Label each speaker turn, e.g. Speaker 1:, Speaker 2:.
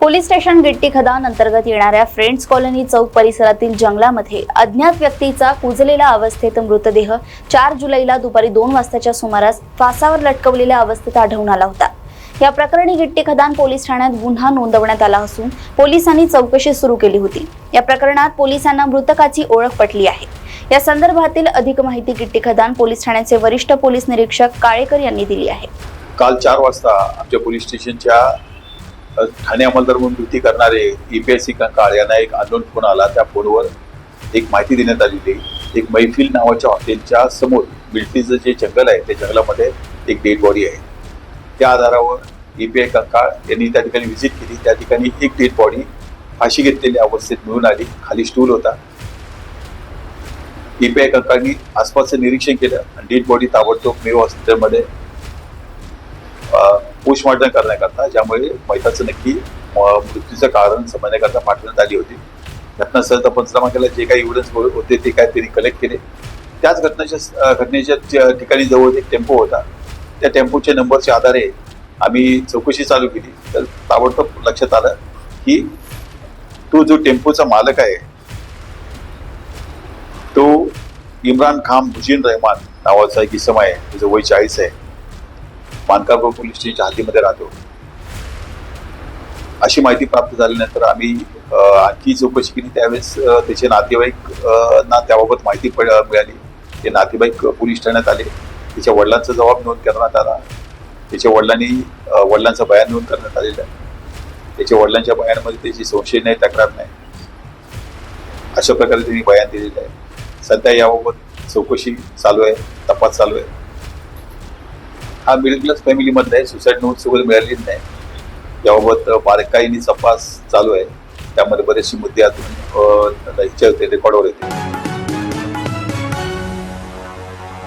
Speaker 1: Police station गिट्टी खदान अंतर्गत येणाऱ्या फ्रेंड्स कॉलनी चौक परिसरातील जंगलामध्ये अज्ञात व्यक्तीचा कुजलेला अवस्थेत मृतदेह 4 जुलैला दुपारी 2 वाजताच्या सुमारास फासावर लटकवलेल्या अवस्थेत आढळून आला होता। या प्रकरणी गिट्टी खदान पोलीस ठाण्यात गुन्हा नोंदवण्यात आला असून पोलिसांनी चौकशी सुरू केली होती। या प्रकरणात पोलिसांना मृतकाची ओळख पटली आहे। या संदर्भातील अधिक माहिती गिट्टी खदान पोलीस ठाण्याचे वरिष्ठ पोलीस निरीक्षक काळेकर यांनी दिली आहे।
Speaker 2: काल 4 वाजता आमच्या पोलीस स्टेशनच्या ठाणे अंमलदार म्हणून ड्युटी करणारे EPSC कंकाळ यांना एक अननोन फोन आला। त्या फोनवर एक माहिती देण्यात आलेली, एक मैफिल नावाच्या हॉटेलच्या समोर मिल्ट्रीचं जे जंगल आहे त्या जंगलामध्ये एक डेड बॉडी आहे। त्या आधारावर EPI कंकाळ यांनी त्या ठिकाणी व्हिजिट केली। त्या ठिकाणी एक डेड बॉडी फाशी घेतलेल्या अवस्थेत मिळून आली, खाली स्टूल होता। EPI कंकाळनी आसपासचं निरीक्षण केलं आणि डेड बॉडी ताबडतोब मेयो हॉस्पिटलमध्ये पोस्टमॉर्टम करण्याकरता, ज्यामुळे मैताचं नक्की मृत्यूचं कारण समजण्याकरता पाठवण्यात आली होती। घटनास्थळाचा पंचनामा केला, जे काही एव्हिडन्स होते ते काय त्यांनी कलेक्ट केले। त्याच घटनेच्या ठिकाणी जवळ एक टेम्पो होता, त्या टेम्पोच्या नंबरच्या आधारे आम्ही चौकशी चालू केली। तर ताबडतोब लक्षात आलं की तो जो टेम्पोचा मालक आहे तो इम्रान खान मुजीन रहमान नावाचा एक इसम आहे, त्याचं वय 40 आहे, मानकापूर पोलीस स्टेशनच्या हद्दीमध्ये राहतो। अशी माहिती प्राप्त झाल्यानंतर आम्ही आणखी चौकशी केली। त्यावेळेस त्याचे नातेवाईक ना त्याबाबत माहिती मिळाली। ते नातेवाईक पोलीस ठाण्यात आले, त्याच्या वडिलांचा जबाब नोंद करण्यात आला। त्याच्या वडिलांचं बयान नोंद करण्यात आलेलं आहे। त्याच्या वडिलांच्या बयानामध्ये त्याची संशय नाही, तक्रार नाही, अशा प्रकारे त्यांनी बयान दिलेलं आहे। सध्या याबाबत चौकशी चालू आहे, तपास चालू आहे। हा मिडल क्लास फॅमिलीमधला आहे, सुसाईड नोट सोबत मिळालेली नाही। याबाबत बारकाईने तपास चालू आहे, त्यामध्ये बरेचसे मुद्दे अजून रेकॉर्डवर येतील।